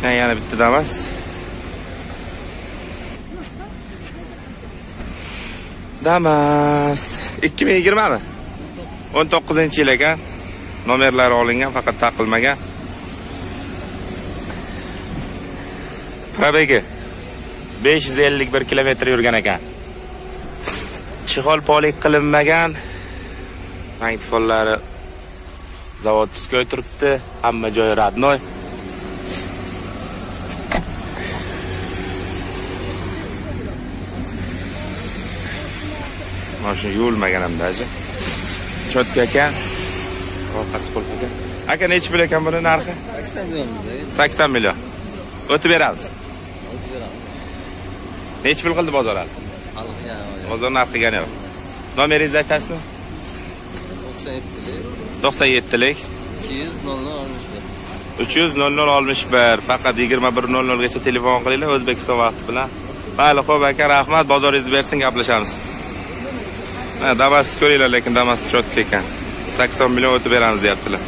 Yana bitta Damas. Damas 2020 mi? 19-yil ekan. Nomerlari olingan, faqat taqilmagan. Probegi 551 kilometr yurgan ekan. Chihol polik qilinmagan. Magnitofonlari zavod tuskoy turibdi. Hamma joyi radnoy. Mashina yuvilmagan ham daji. Chotka ekan. Orqasi qulf ekan. Aka nechi pul ekan buni narxi? 80 million. 80 million. O'tib beramiz. Nechi pul qildi bozor hali? Bozor narxi qilgani yo'q. Nomeringizni aytasizmi? 97lik 300 00 61. Faqat 21:00 gacha telefon qilinglar O'zbekiston vaqti bilan. Mayli, xo'p aka, rahmat. Bozoringizni bersin, gaplashamiz. Damas ko'ringlar, lekin Damas chotka ekan. 80 million o'tib beramiz deyaptilar.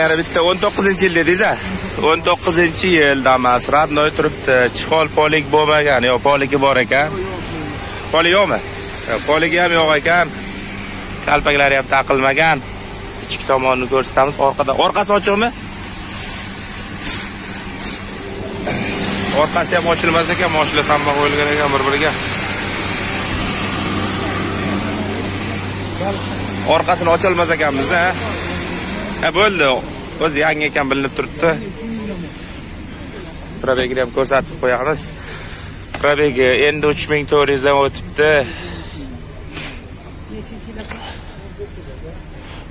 Yana bitta 19-yil dedingiz-a? 19-yil Damas radnoy turibdi. Chihol polik bo'lmagan, yo'q, poligi bor ekan. Polik yo'qmi? Poligi ham yo'q ekan. Kalpaklari ham taqilmagan. Ichki tomonini ko'rsatamiz. Orqasi ochiqmi? Orqasi ham ochilmas ekan, mashina hamma qo'yilgan ekan bir-biriga. Orqasini ocholmas ekanmiz-da. Bo'ldi. O'zi yangi ekan bilinib turibdi. Probegini ham ko'rsatib qo'yamiz. Probegi endi 3400 dan o'tibdi.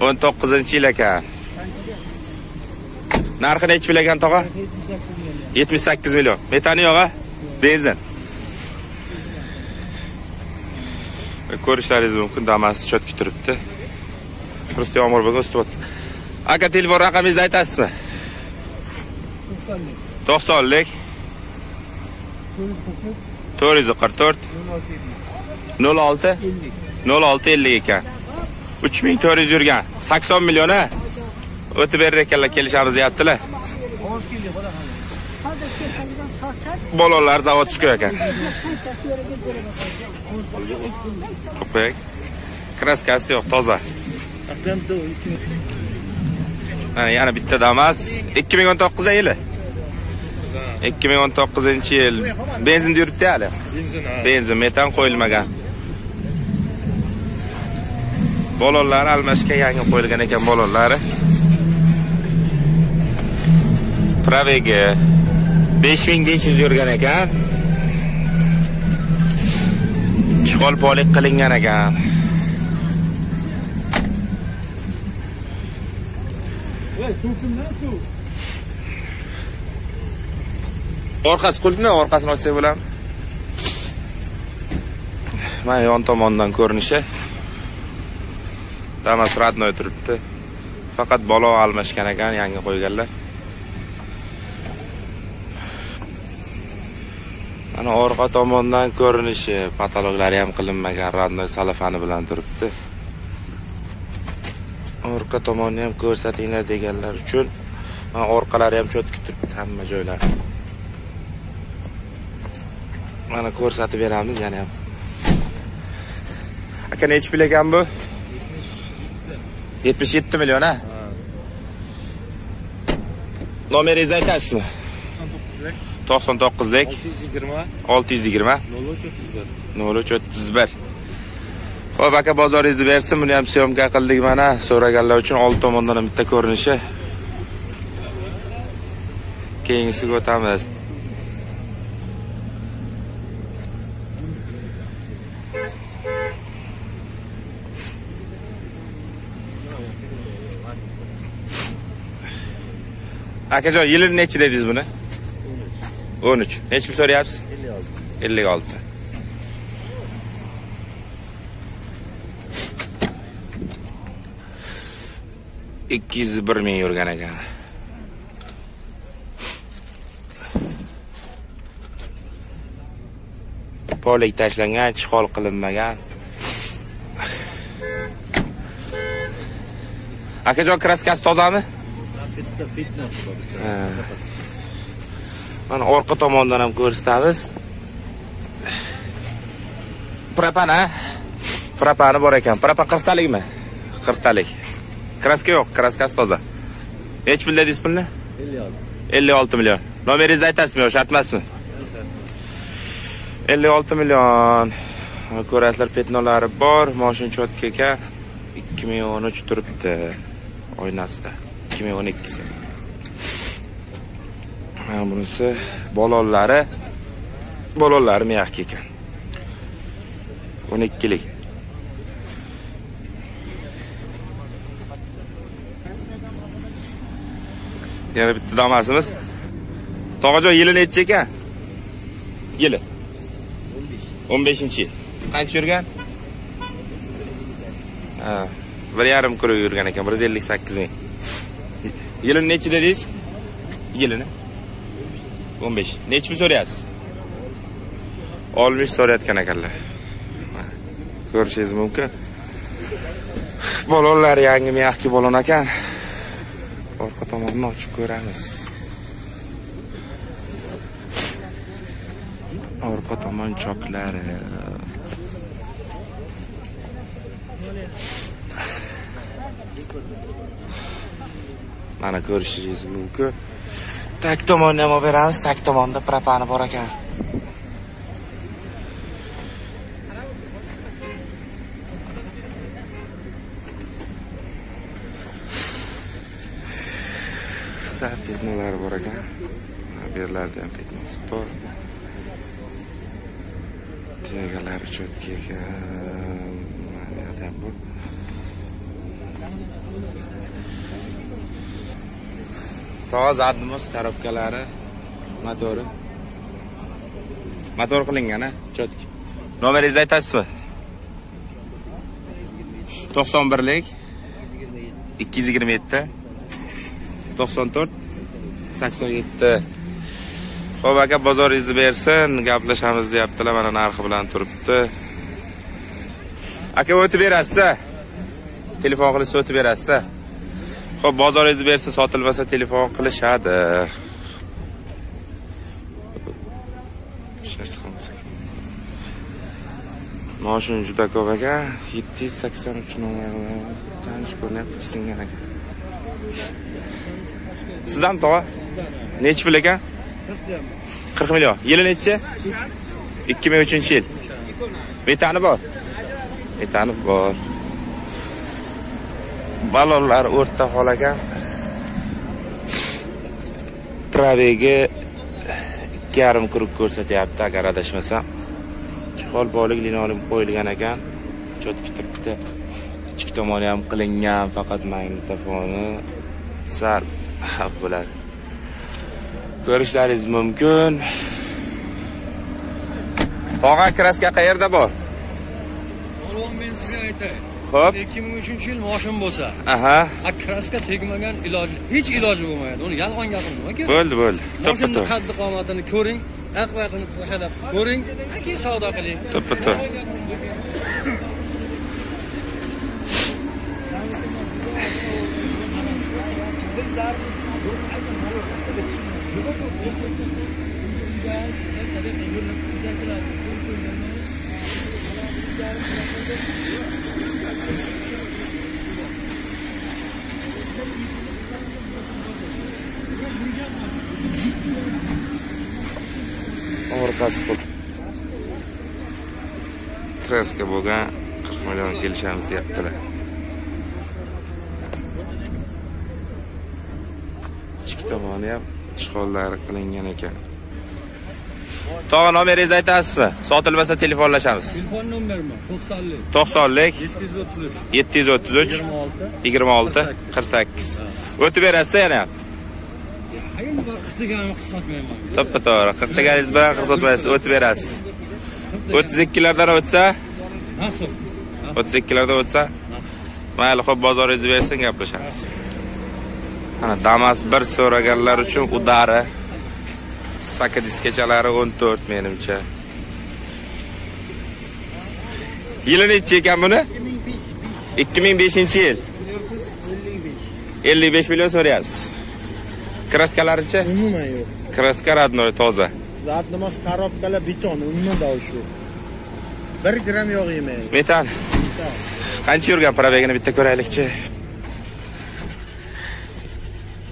19-yil ekan. Narxi nechi pul ekan tog'a? 78 million. Metani yo'q-a? Benzin. Ko'rishlaringiz mumkin, Damas chotka turibdi. Просто yomg'ir bo'lgan ustib. Aka, telefon raqamingizni aytasizmi? 90lik 444 06 0650 ekan. 3400 yurgan. 80 million a? O'tib berar ekanlar, kelishamiz deyaptilar. Bolalar zavod tuskoy ekan. O'pek. Kraskasi yo'q, toza. Yana bitta Damas 2019-yili. 2019-yil. Benzinda yuribdi hali. Benzin, metan qo'yilmagan. Balonlari almashga yangi qo'yilgan ekan balonlari. Probegi 5500 yurgan ekan. Chihol polik qilingan ekan. Orqasi qulfmi? Orqasini ochsak bo'ladimi? Mana yon tomondan ko'rinishi. Damas radnoy turibdi. Faqat balon almashgan ekan, yangi qo'yganlar. Mana orqa tomondan ko'rinishi, patologlari ham qilinmagan, radnoy salafani bilan turibdi. Orqa tomonni ham ko'rsatinglar deganlar uchun mana orqalari ham cho'tka turibdi, hamma joylari. Mana ko'rsatib beramiz yana ham. Aka, nechi pul ekan bu? 77 million a? Nomeringizni aytasizmi? 99lik 620 0331. Xo'p aka, bozoringizni bersin, buni ham syomka qildik mana. So'raganlar uchun old tomondan ham bitta ko'rinishi. Keyingisiga o'tamiz. Akajon, yilini nechi dedingiz buni? 13. Nechi pul so'rayapsiz? 56. 201 ming yurgan ekan. Polik tashlangan, chihol qilinmagan. Akajon, kraskasi tozami? Bitta fitness bor. Mana orqa tomondan ham ko'rsatamiz. Propani bor ekan. Propan 40 talikmi? 40 talik. Kraska yo'q, kraskasi toza. Nech pul dedingiz pulni? 56 million. Nomeringizni aytasizmi yo'q, shart emasmi? 56 million. Ko'rasizlar, petnolari bor, mashina chotka ekan. 2013 turibdi oynasida. 2012si. Mana bunisi balonlari miyaqki ekan. 12lik. Yana bitta damasimiz. Tog'ajon yili necha ekan? Yili 15-yil. Qancha yurgan? 1,5 kilo yurgan ekan, 158 ming. Yilini necha dedingiz? Yilini 15. Nechmi so'rayapsiz? 60 so'rayotgan ekanlar. Ko'rishingiz mumkin. Balonlar yangi miyaqki balon ekan. Orqa tomonni ochib ko'ramiz. Orqa tomon choklari. Mana ko'rishingiz mumkin. Tak tomonni ham olib beramiz. Tak tomonda propani bor ekan. Petnolar bor ekan. Bu yerlarda ham petnos bor. Tegalari cho'tka ekan. Mana ham bor. Toza admos korobkalari, motori. Motor qilingan, cho'tka. Nomeringizni aytasizmi? 91lik 227 94 87. Xo'p aka, bozoringizni bersin, gaplashamiz deyaptilar. Mana narxi bilan turibdi. Aka, o'tib berasiz. Telefon qilib o'tib berasiz. Xo'p, bozoringizni bersa, sotilmasa telefon qilishadi. Mashina juda ko'p ekan. 783 nomerlar. Tanish ko'ryapti, singan ekan. Sizdan tog'a? Necha pul ekan? 40 million. Yili necha? 2003-yil. Metani bor. Metani bor. Balonlar o'rta hol ekan. Probegi 2,5 krug ko'rsatyapti, agar adashmasam. Chihol bolik linoleum qo'yilgan ekan. Cho'tki turibdi. Ichki tomoni ham qilingan, faqat magnitofoni sal bo'ladi. Ko'rishlaringiz mumkin. Tog'a kraska qayerda bor? Oğlum men sizga aytay. Xo'p. 2003-yil mashina bo'lsa, Aha. kraska tegmagan hech iloji bo'lmaydi. Uni yolg'on gapirma kerak. Bo'ldi. Mashina qaddi qomatini ko'ring, aqvaqini qo'shalab ko'ring, keyin savdo qiling. To'ppa. Orqasi qo'l. Kraska bo'lgan 40 million kelishamiz deyaptilar. Ichki tomoni ham ishg'ollari qilingan ekan. Tog'a nomeringizni aytasizmi? Sotilmasa telefonlashamiz. Telefon nomermi? 90lik 733 26 48. O'tib berasiz yana ham. Endi bir 40 deganimni hisoblayman. To'ppa-to'g'ri. 40 deganingiz bilan hisoblaysiz, o'tib berasiz. 32lardan o'tsa? Nasib. 32lardan o'tsa? Mayli, xo'p, bozoringizni bersin, gaplashamiz. Mana Damas 1 so'raganlar uchun udari. Saka diskachalari 14 menimcha. Yili necha ekan buni? 2005-yil. 55 million so'rayapsiz. Kraskalarichi? Umuman yo'q. Kraska radnoy toza. Zabnamos korobkalar beton, umuman shu. 1 gram yog' yemaydi. Metan. Qancha yurgan probegini bitta ko'raylikchi.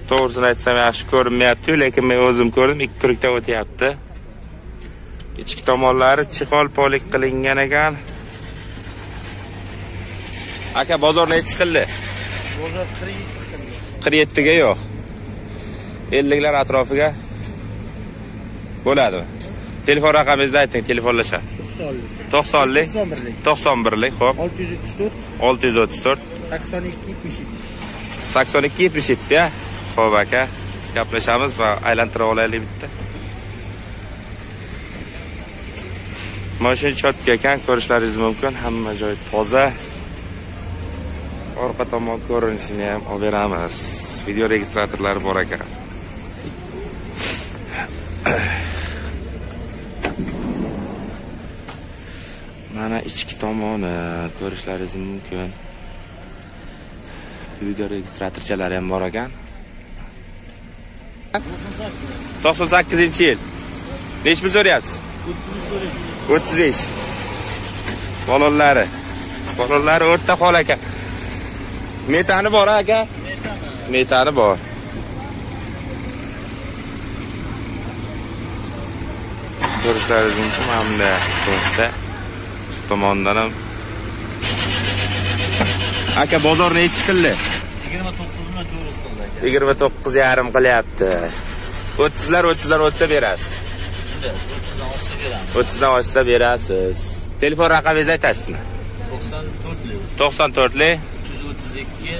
To'g'risini aytsam yaxshi ko'rinmayapti, lekin men o'zim ko'rdim, 2 kurikdan o'tyapti. Ichki tomonlari chihol polik qilingan ekan. Aka bozor nechi qildi? Bozor 47 ga yo'q. 50 lar atrofiga bo'ladimi? Telefon raqamingizni ayting, telefonlashar. 90lik 91lik, xo'p. 634 82 77 ya. Xo'p aka, gaplashamiz va aylantirib olaylik bitta. Mashina chotka ekan, ko'rishlaringiz mumkin. Hamma joy toza. Orqa tomon ko'rinishini ham olib beramiz. Video registratorlari bor ekan. Mana ichki tomoni ko'rishlaringiz mumkin. Video registratorchalari ham bor ekan. 98-yil. Nech pul so'rayapsiz? 35. Balonlari o'rta hol ekan. Metani bor aka? Metani bor. Ko'rishlaringiz mumkin hamda to'g'risida. Shu tomondan ham. Aka bozor nechi qildi? 29.400 qildi aka. 29.5 qilyapti. 30lar o'tsa berasiz. 30dan oshsa berasiz. Telefon raqamingizni aytasizmi? 94lik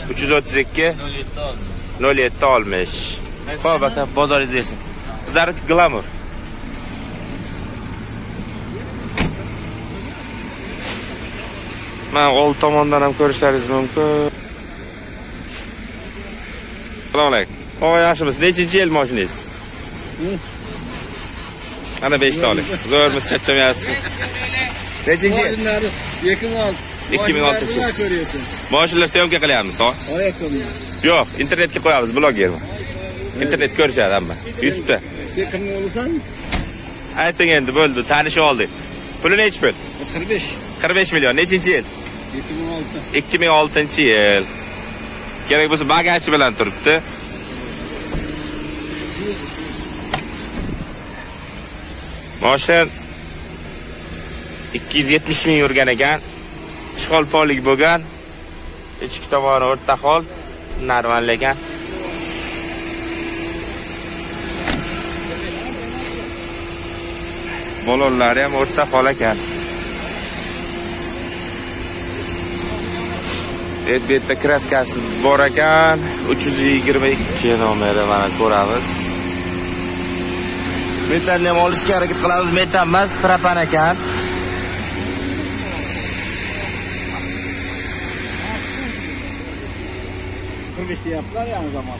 332 07 olmish. Xo'p aka, bozoringiz bersin. Bizlarniki Glamour. Mana old tomondan ham ko'rishlaringiz mumkin. Assalomu alaykum. Yaxshimiz. Nechinchi yil mashinangiz? Ana 5 ta oling. Zo'rmi, charchamayapsiz? Nechinchi yil? 2006 yil. Mashinalar syomka qilyapmiz, ha? Yo'q, internetga qo'yamiz, blogerman. Internet ko'rishadi hamma. YouTube'da. Sen kimni bo'lasan? Ayting endi, bo'ldi, tanishib oldik. Puli nechi pul? 45 million. Nechinchi yil? 2006-yil. Kerak bo'lsa bagajchi bilan turibdi. Mashina 270 ming yurgan ekan. Chihol polik bo'lgan. Ichki tomoni o'rta hol, normal ekan. Balonlari ham o'rta hol ekan. Bu yerda kraskasi bor ekan. 322 nomeri mana ko'ramiz. Metanni ham olishga harakat qilamiz. Metan emas, propan ekan. Yaptılar ya o zaman.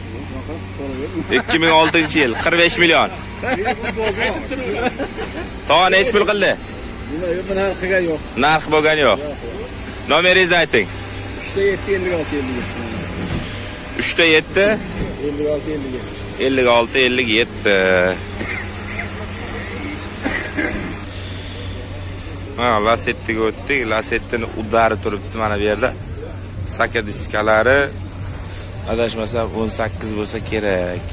2006-yil 45 million. To'g'ri nechi pul qildi? Narxiga yo'q. Narx bo'lgan yo'q. Nomeringizni ayting. 3 7 56 57. Ha, Lasettiga o'tdik. Lasettining udari turibdi mana bu yerda. Saka diskalari adashmasam 18 bo'lsa kerak.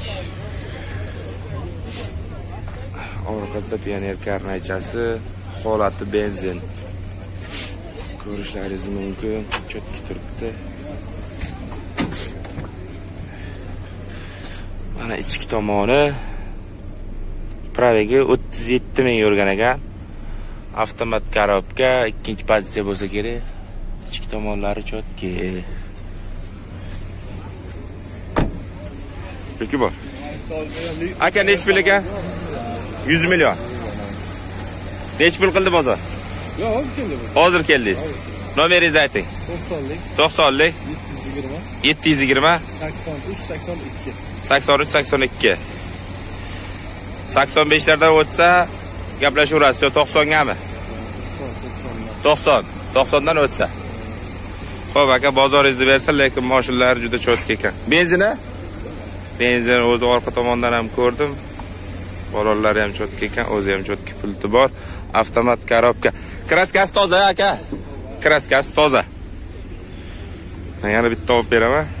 Orqasida pioner karnaychasi, holati benzin. Ko'rishlaringiz mumkin, chotki turibdi. Mana ichki tomoni pravega 37 ming yurgan ekan. Avtomat korobka, ikkinchi pozitsiya bo'lsa kerak. Ichki tomonlari chotki. Peki bor. Aka nechi pul ekan? 100 million. Nechi pul qildi bozor? Yo'q, hozir keldi bu. Hozir keldingiz. Nomeringizni ayting. 90lik 720 83 82. 85 lardan o'tsa gaplashaverasiz, yo 90 gami? 90 dan o'tsa. Xo'p aka, bozoringizni bersa, lekin mashinalar juda cho'tki ekan. Benzina? Benzin o'zi orqa tomondan ham ko'rdim. Balollari ham cho'tka ekan, o'zi ham cho'tka pulti bor. Avtomat korobka. Kraskasi toza aka. Kraskasi toza. Men yana bitta olib beraman.